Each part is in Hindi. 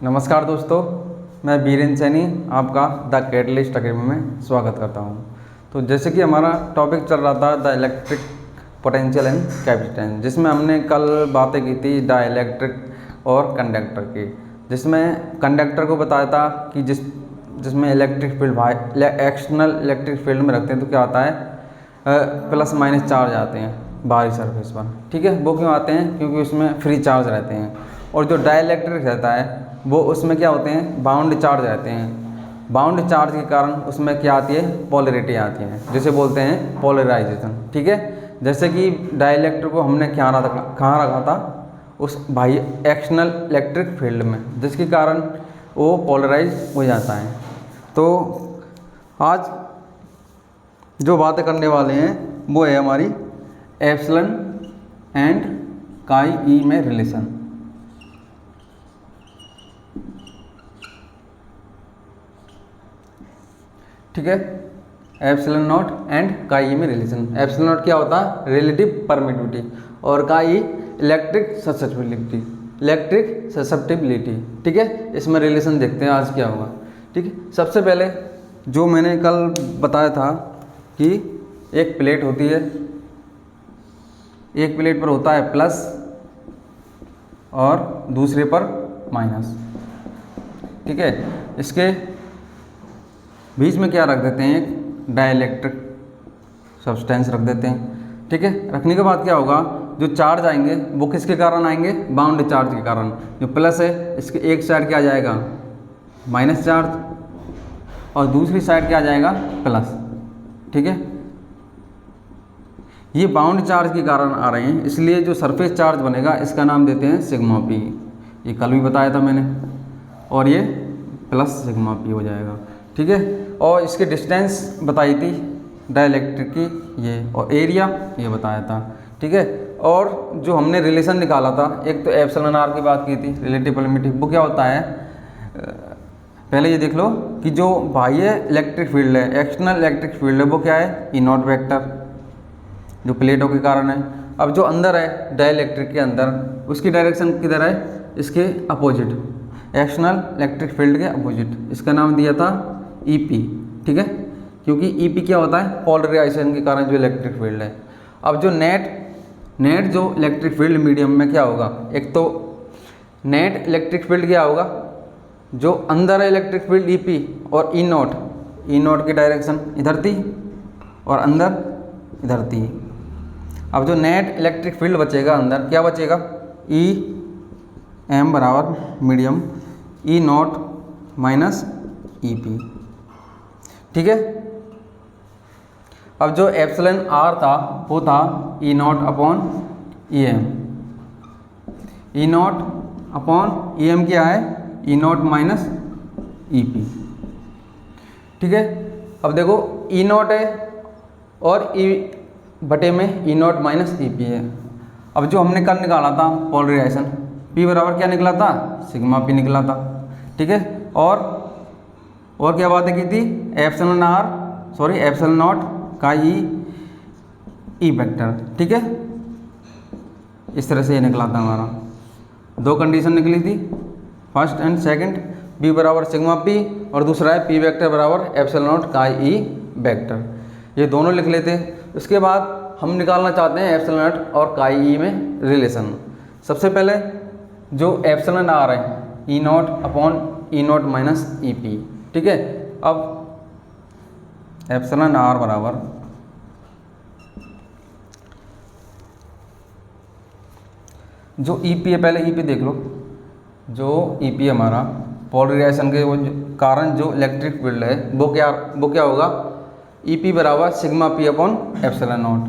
नमस्कार दोस्तों, मैं वीरेंद्र सैनी आपका द कैटलिस्ट अकेडमी में स्वागत करता हूं। तो जैसे कि हमारा टॉपिक चल रहा था the electric potential and capacitance, जिसमें हमने कल बातें की थी द इलेक्ट्रिक और कंडक्टर की, जिसमें कंडक्टर को बताया था कि जिसमें electric field external electric field में रखते हैं तो क्या आता है, प्लस माइनस चार्ज आते हैं बाहरी सरफेस पर। ठीक है, वो क्यों आते हैं? क्योंकि उसमें फ्री चार्ज रहते हैं। और जो डाइइलेक्ट्रिक रहता है वो उसमें क्या होते हैं, बाउंड चार्ज रहते हैं। बाउंड चार्ज के कारण उसमें क्या आती है, पोलरिटी आती है, जिसे बोलते हैं पोलराइजेशन। ठीक है, जैसे कि डाइइलेक्ट्रिक को हमने कहाँ रखा था, उस बाह्य एक्सटर्नल इलेक्ट्रिक फील्ड में, जिसके कारण वो पोलराइज हो जाता है। तो आज जो बातें करने वाले हैं वो है हमारी एप्सिलॉन एंड काई ई में रिलेशन। ठीक है, एप्सिलॉन नॉट एंड काई ई में रिलेशन। एप्सिलॉन नॉट क्या होता है, रिलेटिव परमिटिविटी, और काई इलेक्ट्रिक ससेप्टिबिलिटी। ठीक है, इसमें रिलेशन देखते हैं आज क्या होगा। ठीक है, सबसे पहले जो मैंने कल बताया था कि एक प्लेट होती है, एक प्लेट पर होता है प्लस और दूसरे पर माइनस। ठीक है, इसके बीच में क्या रख देते हैं, एक डाइइलेक्ट्रिक सब्सटेंस रख देते हैं। ठीक है, रखने के बाद क्या होगा, जो चार्ज आएंगे वो किसके कारण आएंगे, बाउंड चार्ज के कारण। जो प्लस है इसके एक साइड क्या आ जाएगा, माइनस चार्ज, और दूसरी साइड क्या आ जाएगा, प्लस। ठीक है, ये बाउंड चार्ज के कारण आ रहे हैं, इसलिए जो सरफेस चार्ज बनेगा इसका नाम देते हैं सिग्मा पी। ये कल भी बताया था मैंने, और ये प्लस सिग्मा पी हो जाएगा। ठीक है, और इसके डिस्टेंस बताई थी डाइइलेक्ट्रिक की ये, और एरिया ये बताया था। ठीक है, और जो हमने रिलेशन निकाला था, एक तो एप्सिलॉन आर की बात की थी, रिलेटिव परमिटिविटी, वो क्या होता है, पहले ये देख लो कि जो बाह्य इलेक्ट्रिक फील्ड है, एक्सटर्नल इलेक्ट्रिक फील्ड है, वो क्या है, ई नॉट वेक्टर, जो प्लेटों के कारण है। अब जो अंदर है डाइइलेक्ट्रिक के अंदर, उसकी डायरेक्शन किधर है, इसके अपोजिट, एक्सटर्नल इलेक्ट्रिक फील्ड के अपोजिट। इसका नाम दिया था ईपी। ठीक है, क्योंकि ईपी क्या होता है, पोलराइजेशन के कारण जो इलेक्ट्रिक फील्ड है। अब जो नेट जो इलेक्ट्रिक फील्ड मीडियम में क्या होगा, एक तो नेट इलेक्ट्रिक फील्ड क्या होगा, जो अंदर है इलेक्ट्रिक फील्ड ईपी, और ई नॉट की डायरेक्शन इधर थी और अंदर इधर थी। अब जो नेट इलेक्ट्रिक फील्ड बचेगा अंदर, क्या बचेगा, ई एम बराबर medium e naught minus e p. ठीक है, अब जो एप्सिलॉन आर था वो था e naught upon e m. E naught upon e m क्या है, e naught minus e p. ठीक है, अब देखो ई नॉट है और ई बटे में ई नॉट माइनस ई पी है। अब जो हमने कल निकाला था पोलराइजेशन, पी बराबर क्या निकला था, सिग्मा पी निकला था। ठीक है, और क्या बातें की थी, एप्सिलॉन नॉट का ई वेक्टर। ठीक है, इस तरह से ये निकला था हमारा। दो कंडीशन निकली थी, फर्स्ट एंड सेकंड, बी बराबर सिग्मा पी, और दूसरा है पी वेक्टर बराबर एप्सिलॉन नॉट का ई वेक्टर। ये दोनों लिख लेते। उसके बाद हम निकालना चाहते हैं एप्सिलॉन नॉट और काई ई में रिलेशन। सबसे पहले जो एप्सिलॉन आ रहे हैं, e naught upon e naught minus e p. ठीक है, अब एप्सिलॉन आर बराबर जो ई पी है, पहले ई पी देख लो। जो ई पी हमारा पोलराइजेशन के वो कारण जो इलेक्ट्रिक फील्ड है वो क्या होगा, ई पी बराबर sigma P upon epsilon not.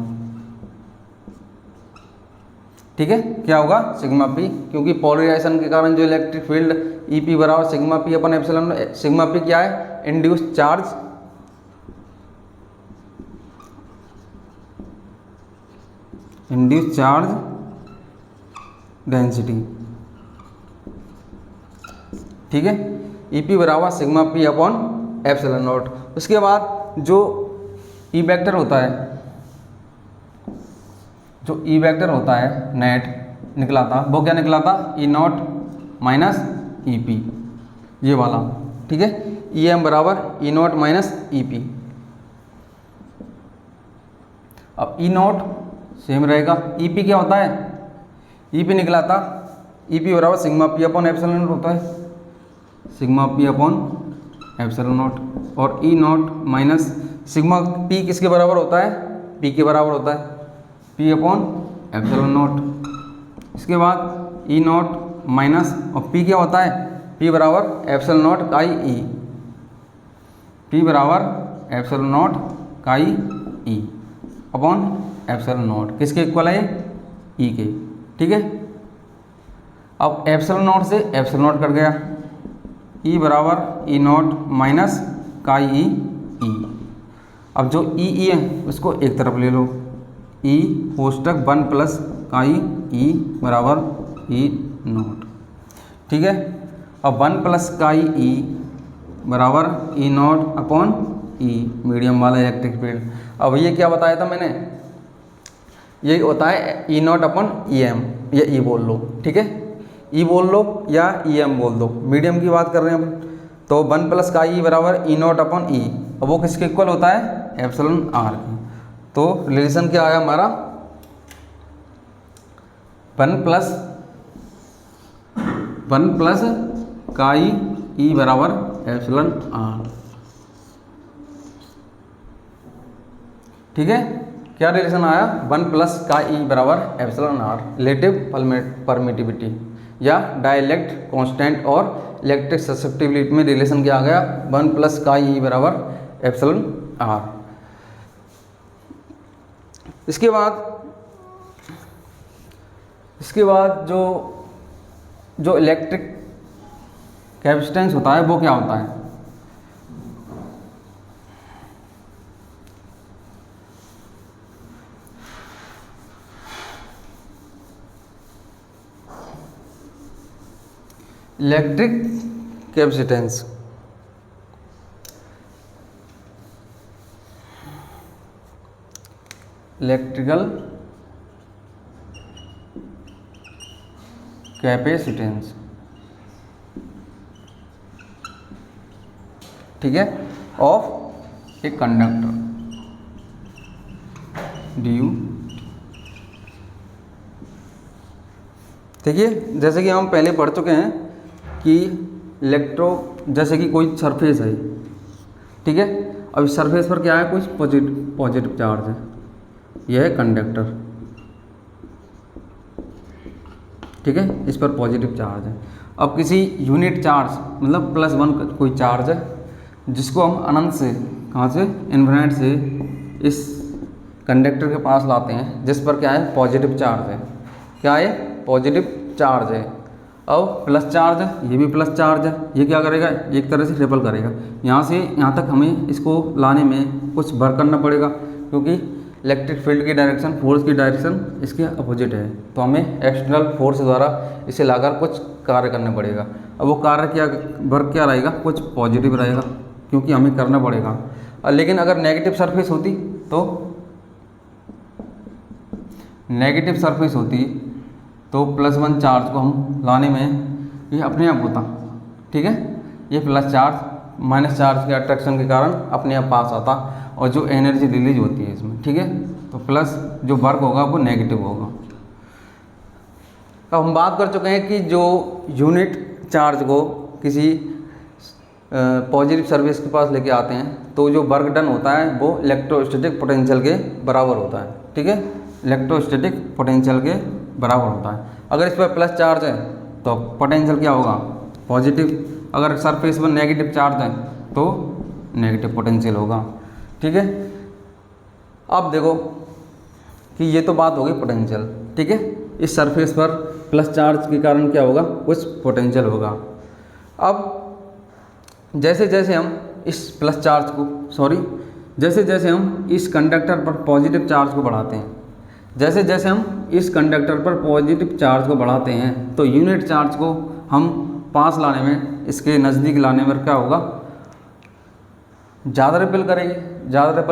ठीक है, क्या होगा, सिग्मा पी, क्योंकि पोलराइजेशन के कारण जो इलेक्ट्रिक फील्ड ई पी बराबर सिग्मा पी अपन एप्सिलॉन। सिग्मा पी क्या है, इंड्यूस चार्ज, डेंसिटी। ठीक है, ई पी बराबर sigma P upon epsilon not. उसके बाद जो ई वेक्टर होता है, नेट निकला था, वो क्या निकला था, e naught minus e P. ये वाला, ठीक है। ई एम बराबर ई नॉट माइनस ई पी। अब ई नॉट सेम रहेगा, ई पी क्या होता है, ई पी निकला था, ई पी बराबर sigma P upon epsilon not होता है, sigma P upon epsilon not. और ई नॉट माइनस सिग्मा पी किसके बराबर होता है, पी के बराबर होता है, पी अपॉन एप्सिलॉन नॉट। इसके बाद ई नॉट माइनस, और पी क्या होता है, पी बराबर एप्सिलॉन नॉट काई ई, पी बराबर एप्सिलॉन नॉट काई ई अपॉन एप्सिलॉन नॉट, किसके इक्वल है, ई के, ठीक है। अब एप्सिलॉन नॉट से एप्सिलॉन नॉट कट गया, ई बराबर ई नॉट माइनस काई ई ई। अब जो ई है उसको एक तरफ ले लो, ई कोष्टक 1 प्लस काई ई बराबर ई नॉट, ठीक है। अब 1 प्लस काई ई बराबर ई नॉट अपॉन ई, मीडियम वाला इलेक्ट्रिक फील्ड। अब ये क्या बताया था मैंने, ये होता है e naught upon e M, या ई बोल लो, ठीक है, ई बोल लो या ई एम बोल दो, मीडियम की बात कर रहे हैं अपन। तो 1 प्लस का ई बराबर ई नॉट अपॉन ई, अब वो किसके इक्वल होता है, एप्सिलॉन आर की। तो रिलेशन क्या आया हमारा, 1 प्लस काई ई बराबर एप्सिलॉन आर, ठीक है। क्या रिलेशन आया, 1 प्लस काई ई बराबर एप्सिलॉन आर, रिलेटिव परमिटिविटी या डाइलेक्ट कांस्टेंट और इलेक्ट्रिक ससेप्टिबिलिटी में रिलेशन क्या आ गया, 1 प्लस काई ई बराबर एप्सिलॉन आर। इसके बाद जो इलेक्ट्रिक कैपेसिटेंस होता है वो क्या होता है, इलेक्ट्रिक कैपेसिटेंस इलेक्ट्रिकल कैपेसिटेंस, ठीक है, ऑफ ए कंडक्टर ड्यू। देखिए जैसे कि हम पहले पढ़ चुके हैं कि जैसे कि कोई सरफेस है, ठीक है, अब इस सरफेस पर क्या है, कुछ पॉजिटिव चार्ज है, यह है कंडक्टर, ठीक है, इस पर पॉजिटिव चार्ज है। अब किसी यूनिट चार्ज मतलब +1 कोई चार्ज है जिसको हम अनंत से, कहाँ से, इन्फिनिट से इस कंडक्टर के पास लाते हैं, जिस पर क्या है, पॉजिटिव चार्ज है, क्या है, पॉजिटिव चार्ज है। अब प्लस चार्ज है, ये भी प्लस चार्ज है, ये क्या करेगा, एक तरह से रिपल करेगा, यहाँ से यहाँ तक हमें इसको लाने में कुछ वर्क करना पड़ेगा, क्योंकि इलेक्ट्रिक फील्ड की डायरेक्शन, फोर्स की डायरेक्शन इसके अपोजिट है, तो हमें एक्सटर्नल फोर्स द्वारा इसे लाकर कुछ कार्य करना पड़ेगा। अब वो कार्य क्या, वर्क क्या रहेगा, कुछ पॉजिटिव रहेगा, क्योंकि हमें करना पड़ेगा। लेकिन अगर नेगेटिव सरफेस होती तो +1 चार्ज को हम लाने में ये अपने आप होता, ठीक है, ये प्लस चार्ज माइनस चार्ज के अट्रैक्शन के कारण अपने आप पास आता, और जो एनर्जी रिलीज होती है इसमें, ठीक है, तो प्लस जो वर्क होगा वो नेगेटिव होगा। अब हम बात कर चुके हैं कि जो यूनिट चार्ज को किसी पॉजिटिव सरफेस के पास लेके आते हैं तो जो वर्क डन होता है वो इलेक्ट्रोस्टैटिक पोटेंशियल के बराबर होता है, ठीक है, इलेक्ट्रोस्टैटिक पोटेंशियल के बराबर होता है। अगर इस पर प्लस चार्ज है तो पोटेंशियल क्या होगा, पॉजिटिव, अगर सरफेस पर नेगेटिव चार्ज है तो नेगेटिव पोटेंशियल होगा, ठीक है। अब देखो कि ये तो बात हो गई पोटेंशियल, ठीक है, इस सरफेस पर प्लस चार्ज के कारण क्या होगा, कुछ पोटेंशियल होगा। अब जैसे जैसे हम इस कंडक्टर पर पॉजिटिव चार्ज को बढ़ाते हैं, जैसे जैसे हम इस कंडक्टर पर पॉजिटिव चार्ज को बढ़ाते हैं तो यूनिट चार्ज को हम पास लाने में, इसके नज़दीक लाने में क्या होगा, ज़्यादा रिपेल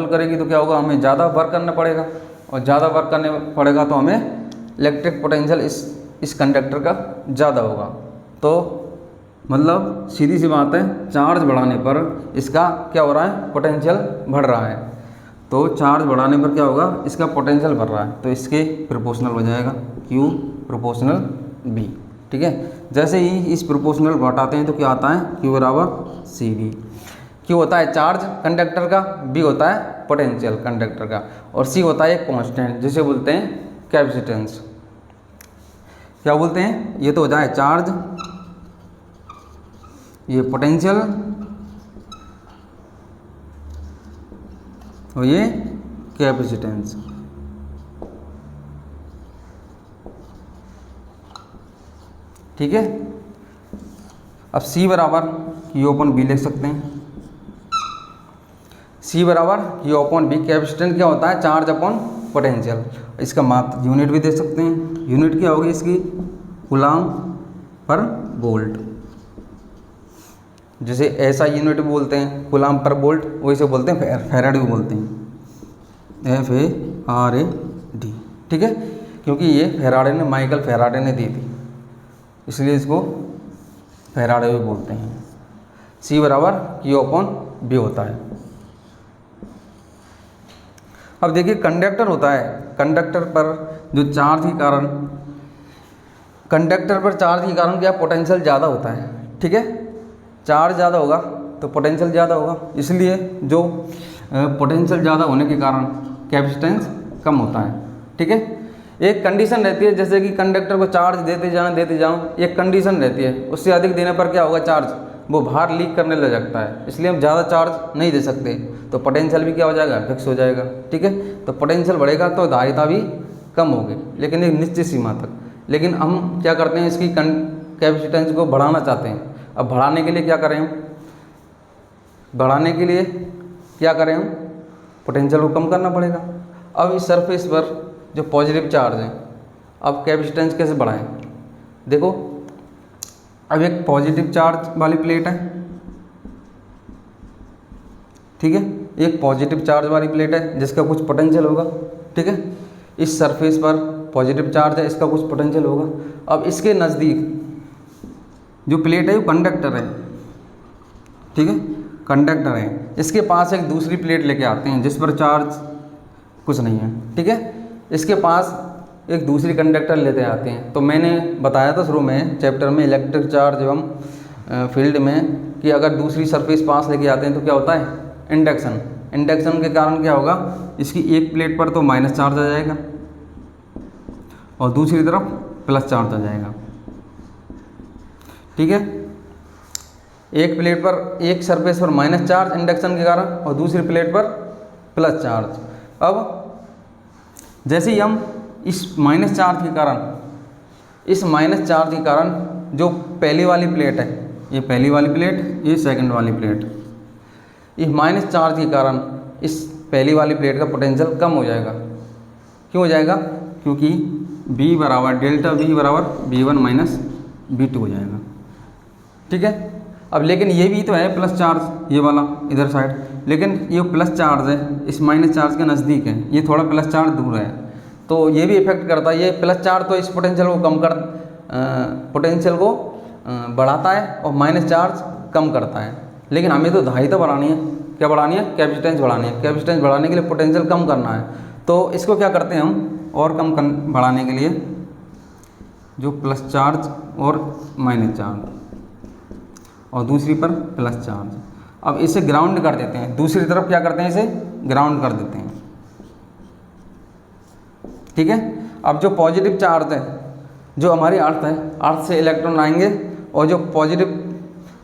करेगी तो क्या होगा, हमें ज़्यादा वर्क करना पड़ेगा, और ज़्यादा वर्क करने पड़ेगा तो हमें इलेक्ट्रिक पोटेंशियल इस कंडक्टर का ज़्यादा होगा। तो मतलब सीधी सी बात है, चार्ज बढ़ाने पर इसका क्या हो रहा है, पोटेंशियल बढ़ रहा है। तो चार्ज बढ़ाने पर क्या होगा, इसका पोटेंशियल बढ़ रहा है, तो इसके प्रोपोर्शनल हो जाएगा Q प्रोपोर्शनल B। ठीक है, जैसे ही इस प्रोपोर्शनल घटाते हैं तो क्या आता है, Q बराबर CV। Q होता है चार्ज कंडक्टर का, B होता है पोटेंशियल कंडक्टर का, और C होता है एक कांस्टेंट जिसे बोलते हैं कैपेसिटेंस। क्या बोलते हैं, ये तो हो जाए चार्ज, ये पोटेंशियल और ये कैपेसिटेंस। ठीक है, अब C बराबर Q अपन B लिख सकते हैं। C बराबर Q अपन B, कैपेसिटेंस क्या होता है, चार्ज अपन पोटेंशियल। इसका माप यूनिट भी दे सकते हैं, यूनिट क्या होगी इसकी, कूलम पर वोल्ट। जैसे ऐसा यूनिट भी बोलते हैं कूलम पर वोल्ट, वैसे बोलते हैं फैराड भी बोलते हैं, FARAD। ठीक है, क्योंकि ये फैराडे ने, माइकल फैराडे ने दी थी, इसलिए इसको फैराडे भी बोलते हैं। C बराबर Q अपॉन B होता है। अब देखिए कंडक्टर होता है, कंडक्टर पर जो चार्ज के कारण, कंडक्टर पर चार्ज के कारण क्या पोटेंशियल ज़्यादा होता है। ठीक है, चार्ज ज़्यादा होगा तो पोटेंशियल ज़्यादा होगा, इसलिए जो पोटेंशियल ज़्यादा होने के कारण कैपेसिटेंस कम होता है। ठीक है, एक कंडीशन रहती है, जैसे कि कंडक्टर को चार्ज देते जाऊँ, एक कंडीशन रहती है, उससे अधिक देने पर क्या होगा, चार्ज वो बाहर लीक करने लग जाता है, इसलिए हम ज़्यादा चार्ज नहीं दे सकते, तो पोटेंशियल भी क्या हो जाएगा, फिक्स हो जाएगा। ठीक है, तो पोटेंशियल बढ़ेगा तो धारिता भी कम होगी, लेकिन एक निश्चित सीमा तक। लेकिन हम क्या करते हैं, इसकी कैपेसिटेंस को बढ़ाना चाहते हैं। अब बढ़ाने के लिए क्या करें हम, बढ़ाने के लिए क्या करें हम, पोटेंशियल को कम करना पड़ेगा। अब इस सरफेस पर जो पॉजिटिव चार्ज है, अब कैपेसिटेंस कैसे बढ़ाएं, देखो अब एक पॉजिटिव चार्ज वाली प्लेट है, ठीक है, एक पॉजिटिव चार्ज वाली प्लेट है जिसका कुछ पोटेंशियल होगा। ठीक है, इस सरफेस पर पॉजिटिव चार्ज है, इसका कुछ पोटेंशियल होगा। अब इसके नज़दीक जो प्लेट है वो कंडक्टर है, ठीक है, कंडक्टर है, इसके पास एक दूसरी प्लेट लेके आते हैं जिस पर चार्ज कुछ नहीं है। ठीक है, इसके पास एक दूसरी कंडक्टर लेते आते हैं। तो मैंने बताया था शुरू में चैप्टर में इलेक्ट्रिक चार्ज एवं फील्ड में कि अगर दूसरी सरफेस पास लेके आते हैं तो क्या होता है, इंडक्शन। इंडक्शन के कारण क्या होगा, इसकी एक प्लेट पर तो माइनस चार्ज आ जाएगा और दूसरी तरफ प्लस चार्ज आ जाएगा। ठीक है, एक प्लेट पर, एक सरफेस पर माइनस चार्ज इंडक्शन के कारण और दूसरी प्लेट पर प्लस चार्ज। अब जैसे ही हम इस माइनस चार्ज के कारण, इस माइनस चार्ज के कारण जो पहली वाली प्लेट है, ये पहली वाली प्लेट, ये सेकंड वाली प्लेट, इस माइनस चार्ज के कारण इस पहली वाली प्लेट का पोटेंशियल कम हो जाएगा। क्यों हो जाएगा, क्योंकि B बराबर डेल्टा V बराबर V1 माइनस V2 हो जाएगा। ठीक है, अब लेकिन ये भी तो है प्लस चार्ज, ये वाला इधर साइड, लेकिन ये प्लस चार्ज है इस माइनस चार्ज के नज़दीक है, ये थोड़ा प्लस चार्ज दूर है, तो ये भी इफेक्ट करता है। ये प्लस चार्ज तो इस पोटेंशियल को कम कर, पोटेंशियल को बढ़ाता है और माइनस चार्ज कम करता है। लेकिन हमें तो धारिता बढ़ानी है, क्या बढ़ानी है, कैपेसिटेंस बढ़ानी है। कैपेसिटेंस बढ़ाने के लिए पोटेंशियल कम करना है, तो इसको क्या करते हैं हम, और कम बढ़ाने के लिए जो प्लस चार्ज और माइनस चार्ज और दूसरी पर प्लस चार्ज, अब इसे ग्राउंड कर देते हैं, दूसरी तरफ क्या करते हैं, इसे ग्राउंड कर देते हैं। ठीक है, अब जो पॉजिटिव चार्ज है, जो हमारी अर्थ है, अर्थ से इलेक्ट्रॉन आएंगे और जो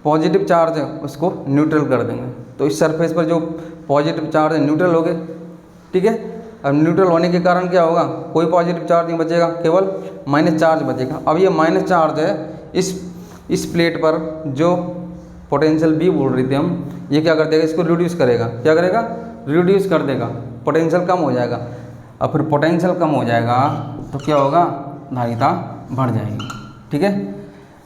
पॉजिटिव चार्ज है उसको न्यूट्रल कर देंगे। तो इस सरफेस पर जो पॉजिटिव चार्ज है न्यूट्रल हो गए। ठीक है, अब न्यूट्रल होने के कारण क्या होगा, कोई पॉजिटिव चार्ज नहीं बचेगा, केवल माइनस चार्ज बचेगा। अब ये माइनस चार्ज है, इस प्लेट पर जो पोटेंशियल B बोल रहे थे हम, ये क्या कर देगा, इसको रिड्यूस करेगा। क्या करेगा, रिड्यूस कर देगा, पोटेंशियल कम हो जाएगा। अब फिर पोटेंशियल कम हो जाएगा तो क्या होगा, धारिता बढ़ जाएगी। ठीक है,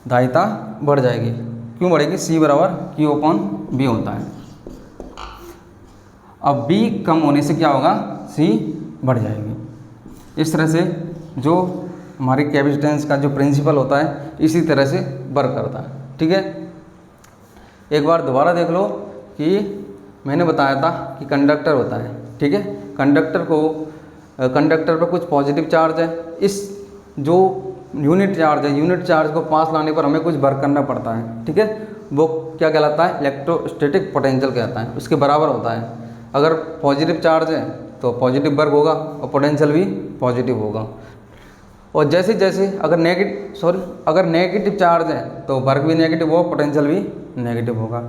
धारिता बढ़ जाएगी। क्यों बढ़ेगी, C बराबर Q अपॉन B होता है। अब B कम होने से क्या होगा, C बढ़ जाएगी। इस तरह से जो हमारे कैपेसिटेंस का जो प्रिंसिपल होता है इसी तरह से वर्क करता है। ठीक है। एक बार दोबारा देख लो कि मैंने बताया था कि कंडक्टर होता है, ठीक है। कंडक्टर पर कुछ पॉजिटिव चार्ज है, इस जो यूनिट चार्ज है, यूनिट चार्ज को पास लाने पर हमें कुछ वर्क करना पड़ता है, ठीक है। वो क्या कहलाता है? इलेक्ट्रोस्टैटिक पोटेंशियल कहता है, उसके बराबर होता है। अगर पॉजिटिव चार्ज है तो पॉजिटिव वर्क होगा और पोटेंशियल भी पॉजिटिव होगा। और जैसे जैसे अगर नेगेटिव चार्ज है तो वर्क भी नेगेटिव होगा, पोटेंशियल भी नेगेटिव होगा।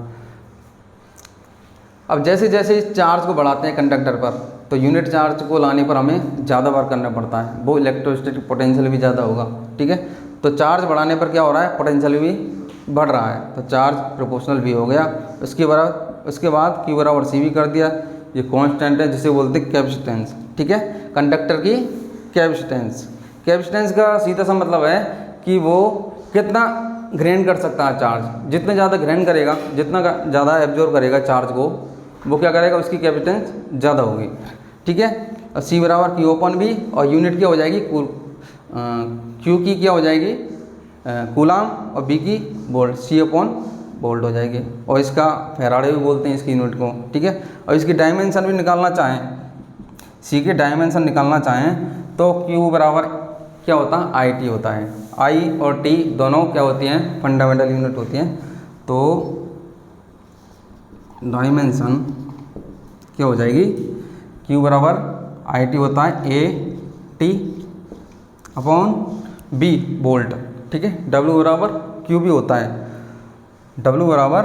अब जैसे जैसे इस चार्ज को बढ़ाते हैं कंडक्टर पर, तो यूनिट चार्ज को लाने पर हमें ज़्यादा वर्क करना पड़ता है, वो इलेक्ट्रोस्टैटिक पोटेंशियल भी ज़्यादा होगा, ठीक है। तो चार्ज बढ़ाने पर क्या हो रहा है? पोटेंशियल भी बढ़ रहा है, तो चार्ज प्रोपोर्शनल भी हो गया। उसके बाद Q बराबर C भी कर दिया। ये कांस्टेंट है जिसे बोलते हैं कैपेसिटेंस, ठीक है। कंडक्टर की कैपेसिटेंस का सीधा सा मतलब है कि वो कितना ग्रहण कर सकता है चार्ज। जितना ज़्यादा ग्रहण करेगा, जितना ज़्यादा एब्जॉर्ब करेगा चार्ज को, वो क्या करेगा? उसकी कैपेसिटेंस ज़्यादा होगी, ठीक है। और C बराबर Q ओपन भी, और यूनिट क्या हो जाएगी? Q की क्या हो जाएगी? कूलाम, और B की वोल्ट, C अपॉन वोल्ट हो जाएगी। और इसका फैराडे भी बोलते हैं इसकी यूनिट को, ठीक है। और इसकी डायमेंशन भी निकालना चाहें, C के डायमेंशन निकालना चाहें तो Q बराबर क्या होता है? IT होता है। I और T दोनों क्या होती हैं? फंडामेंटल यूनिट होती हैं। तो डायमेंशन क्या हो जाएगी? Q बराबर IT होता है AT अपॉन B वोल्ट, ठीक है। W बराबर Q भी होता है, W बराबर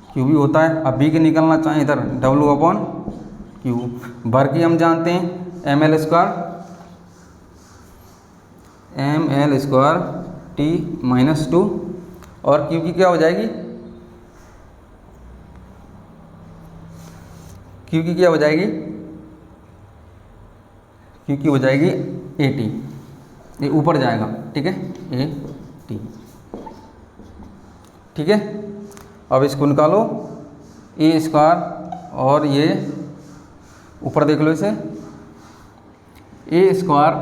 Q भी होता है। अब B के निकलना चाहें इधर, W अपॉन Q। वर्क की हम जानते हैं ml स्क्वायर T-2, और Q की क्या हो जाएगी? Q की क्या हो जाएगी? Q की हो जाएगी AT, ये ऊपर जाएगा, ठीक है, AT, ठीक है। अब इसको निकालो, A स्क्वायर, और ये ऊपर देख लो इसे, A square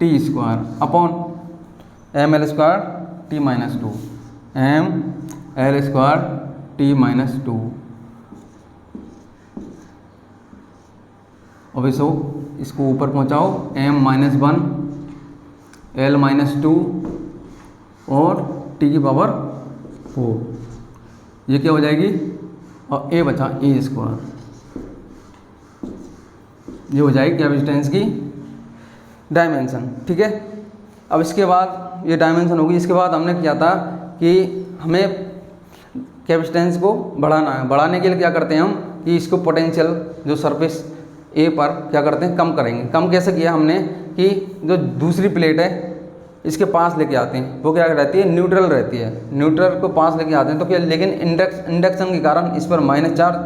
T square upon ml square T-2, ml square T-2। अब इसको ऊपर पहुंचाओ, m-1 l-2 और t की पावर 4, ये क्या हो जाएगी? और A बचा A स्क्वायर, ये हो जाएगी कैपेसिटेंस की डायमेंशन, ठीक है। अब इसके बाद ये डायमेंशन होगी। इसके बाद हमने किया था कि हमें कैपेसिटेंस को बढ़ाना है। बढ़ाने के लिए क्या करते हैं हम कि इसको पोटेंशियल जो सरफेस ए पर क्या करते हैं? कम करेंगे। कम कैसे किया हमने कि जो दूसरी प्लेट है इसके पास लेके आते हैं, वो क्या रहती है? न्यूट्रल रहती है। न्यूट्रल को पास लेके आते हैं तो क्या, लेकिन इंडक्शन के कारण इस पर माइनस चार्ज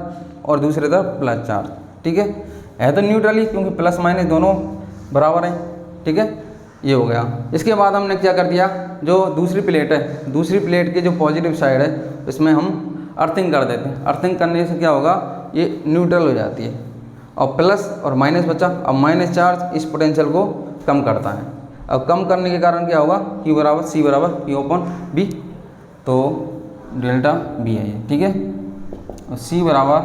और दूसरी तरफ प्लस चार्ज, ठीक है तो न्यूट्रल ही, क्योंकि प्लस माइनस दोनों बराबर हैं, ठीक है। ये हो गया। इसके बाद हमने क्या कर दिया, जो दूसरी प्लेट है, दूसरी प्लेट के जो पॉजिटिव साइड है इसमें हम अर्थिंग कर देते हैं। अर्थिंग करने से क्या होगा? ये न्यूट्रल हो जाती है, और प्लस और माइनस बचा। अब माइनस चार्ज इस पोटेंशियल को कम करता है। अब कम करने के कारण क्या होगा? Q बराबर C बराबर Q अपॉन B, तो डेल्टा B है ये, ठीक है। और C बराबर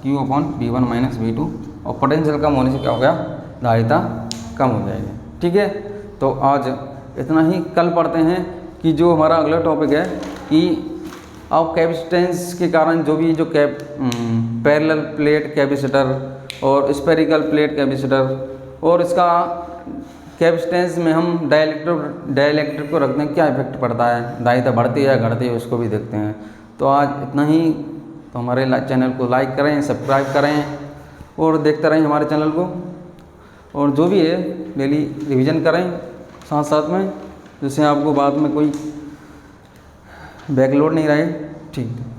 Q upon B1 minus B2, और पोटेंशियल कम होने से क्या हो गया? धारिता कम हो जाएगी, ठीक है। तो आज इतना ही। कल पढ़ते हैं कि जो हमारा अगला टॉपिक है कि अब कैपेसिटेंस के कारण जो भी जो पैरेलल प्लेट कैपेसिटर और स्फेरिकल प्लेट कैपेसिटर, और इसका कैपेसिटेंस में हम डाइलेक्ट्रिक को रखते हैं, क्या इफेक्ट पड़ता है, धारिता बढ़ती है या घटती है, उसको भी देखते हैं। तो आज इतना ही। तो हमारे चैनल को लाइक करें, सब्सक्राइब करें और देखते रहें हमारे चैनल को, और जो भी है डेली रिवीजन करें साथ साथ में, जिससे आपको बाद में कोई बैकलोड नहीं रहे, ठीक है।